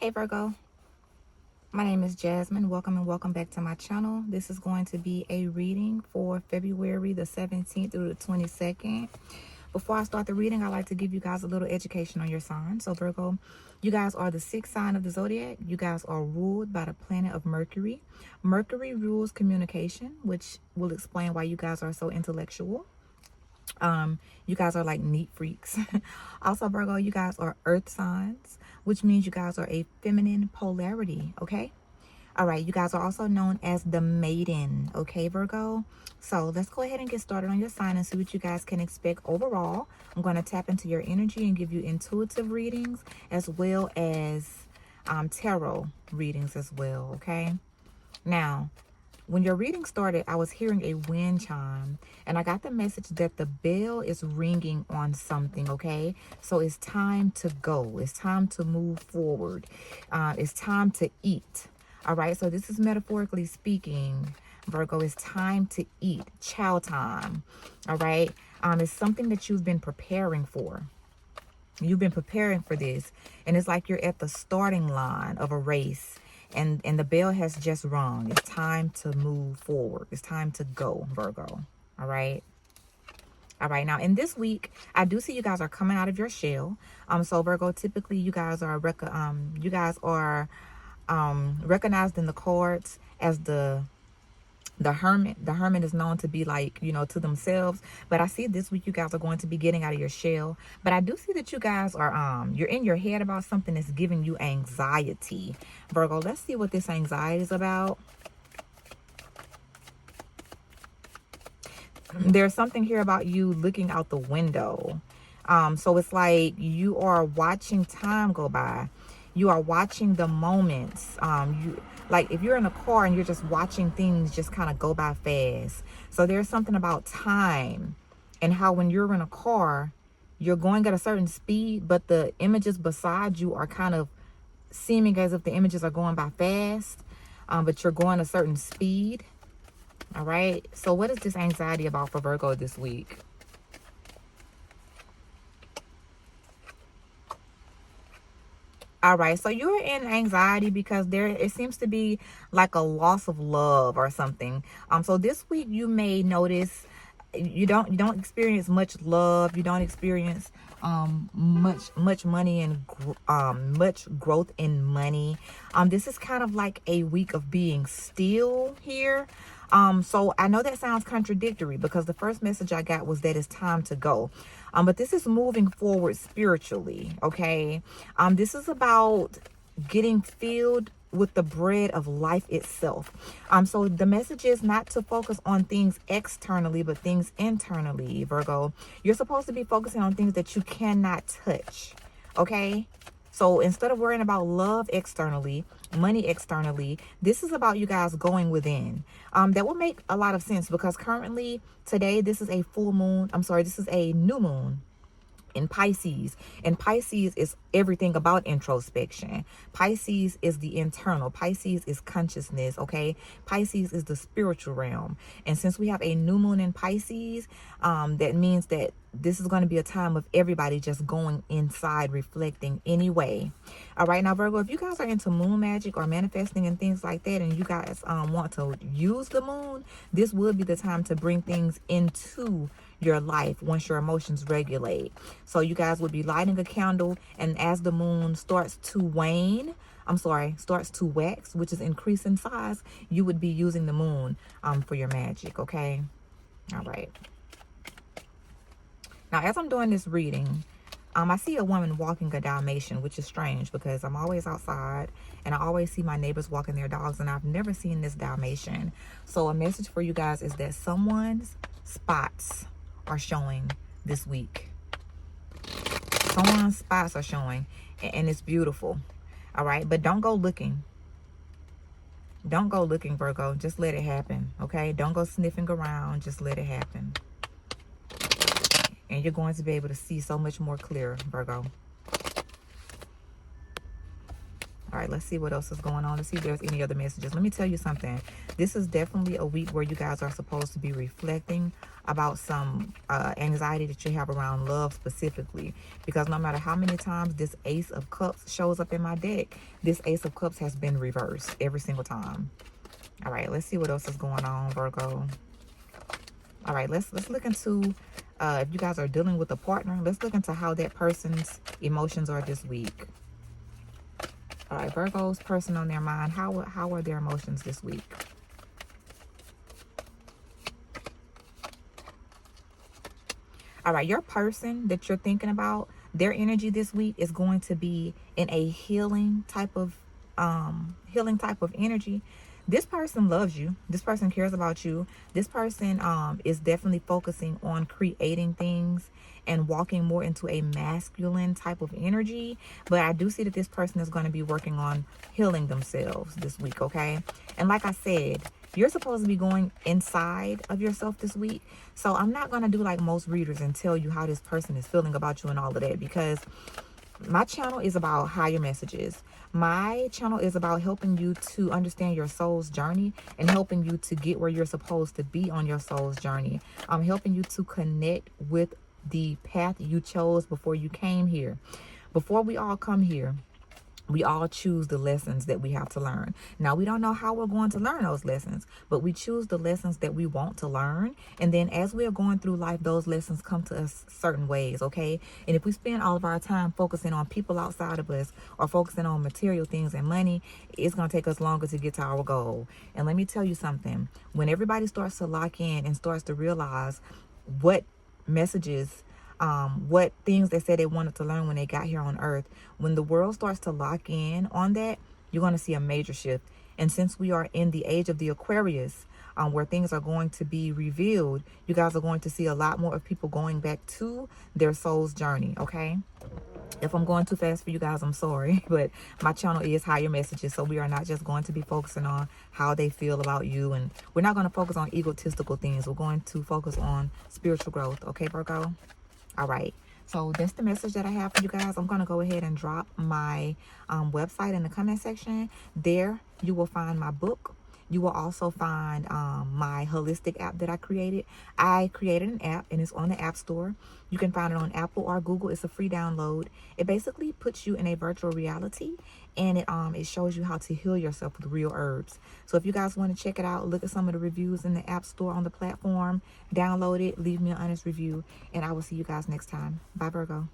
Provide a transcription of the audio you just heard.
Hey Virgo, my name is Jasmine. Welcome and welcome back to my channel. This is going to be a reading for February the 17th through the 22nd. Before I start the reading, I'd like to give you guys a little education on your sign. So Virgo, you guys are the sixth sign of the zodiac. You guys are ruled by the planet of Mercury. Mercury rules communication, which will explain why you guys are so intellectual. You guys are like neat freaks. Also Virgo, you guys are earth signs, which means you guys are a feminine polarity. Okay, all right, you guys are also known as the maiden. Okay Virgo, so let's go ahead and get started on your sign and see what you guys can expect overall. I'm going to tap into your energy and give you intuitive readings as well as tarot readings as well. Okay, now when your reading started, I was hearing a wind chime, and I got the message that the bell is ringing on something, okay? So it's time to go. It's time to move forward. It's time to eat, all right? So this is metaphorically speaking, Virgo. It's time to eat, chow time, all right? It's something that you've been preparing for. You've been preparing for this, and it's like you're at the starting line of a race. And the bell has just rung. It's time to move forward. It's time to go, Virgo. All right. All right. Now, in this week, I do see you guys are coming out of your shell. So Virgo, typically you guys are recognized in the cards as the hermit. The hermit is known to be like, to themselves. But I see this week you guys are going to be getting out of your shell. But I do see that you guys are you're in your head about something that's giving you anxiety. Virgo, let's see what this anxiety is about. There's something here about you looking out the window. So it's like you are watching time go by. You are watching the moments. Like if you're in a car and you're just watching things just kind of go by fast. So there's something about time and how when you're in a car, you're going at a certain speed, but the images beside you are kind of seeming as if the images are going by fast, but you're going a certain speed. All right. So what is this anxiety about for Virgo this week? All right, so you're in anxiety because it seems to be like a loss of love or something. So this week you may notice you don't experience much love. You don't experience much money and much growth in money. This is kind of like a week of being still here. So I know that sounds contradictory because the first message I got was that it's time to go. But this is moving forward spiritually, okay? This is about getting filled with the bread of life itself. So the message is not to focus on things externally, but things internally, Virgo. You're supposed to be focusing on things that you cannot touch, okay? So instead of worrying about love externally, money externally, this is about you guys going within. That will make a lot of sense because currently today, this is a full moon. I'm sorry, this is a new moon in Pisces, and Pisces is everything about introspection. Pisces is the internal. Pisces is consciousness, okay? Pisces is the spiritual realm. And since we have a new moon in Pisces, that means that this is going to be a time of everybody just going inside, reflecting anyway. All right, now Virgo, if you guys are into moon magic or manifesting and things like that, and you guys want to use the moon, this would be the time to bring things into your life once your emotions regulate. So you guys would be lighting a candle, and as the moon starts to starts to wax, which is increase in size, you would be using the moon for your magic, okay? All right. Now, as I'm doing this reading, I see a woman walking a Dalmatian, which is strange because I'm always outside and I always see my neighbors walking their dogs, and I've never seen this Dalmatian. So a message for you guys is that someone's spots are showing this week. Someone's spots are showing, and it's beautiful. All right, but don't go looking. Don't go looking, Virgo. Just let it happen, okay? Don't go sniffing around. Just let it happen. And you're going to be able to see so much more clear, Virgo. All right, let's see what else is going on. Let's see if there's any other messages. Let me tell you something. This is definitely a week where you guys are supposed to be reflecting about some anxiety that you have around love specifically. Because no matter how many times this Ace of Cups shows up in my deck, this Ace of Cups has been reversed every single time. All right, let's see what else is going on, Virgo. All right, let's look into if you guys are dealing with a partner. Let's look into how that person's emotions are this week. All right, Virgo's person on their mind. How are their emotions this week? All right, your person that you're thinking about, their energy this week is going to be in a healing type of energy. This person loves you. This person cares about you. This person is definitely focusing on creating things and walking more into a masculine type of energy. But I do see that this person is going to be working on healing themselves this week, okay? And like I said, you're supposed to be going inside of yourself this week. So I'm not going to do like most readers and tell you how this person is feeling about you and all of that, because my channel is about higher messages. My channel is about helping you to understand your soul's journey and helping you to get where you're supposed to be on your soul's journey. I'm helping you to connect with the path you chose before you came here. Before we all come here, we all choose the lessons that we have to learn. Now, we don't know how we're going to learn those lessons, but we choose the lessons that we want to learn. And then as we are going through life, those lessons come to us certain ways, okay? And if we spend all of our time focusing on people outside of us or focusing on material things and money, it's going to take us longer to get to our goal. And let me tell you something. When everybody starts to lock in and starts to realize what messages, what things they said they wanted to learn when they got here on earth, when the world starts to lock in on that, you're going to see a major shift. And since we are in the age of the Aquarius, where things are going to be revealed, you guys are going to see a lot more of people going back to their soul's journey, okay? If I'm going too fast for you guys, I'm sorry, but my channel is higher messages, so we are not just going to be focusing on how they feel about you, and we're not going to focus on egotistical things. We're going to focus on spiritual growth, okay, Virgo? All right, so that's the message that I have for you guys. I'm going to go ahead and drop my website in the comment section. There you will find my book. You will also find my holistic app that I created. I created an app and it's on the App Store. You can find it on Apple or Google. It's a free download. It basically puts you in a virtual reality, and it shows you how to heal yourself with real herbs. So if you guys want to check it out, look at some of the reviews in the App Store on the platform, download it, leave me an honest review, and I will see you guys next time. Bye, Virgo.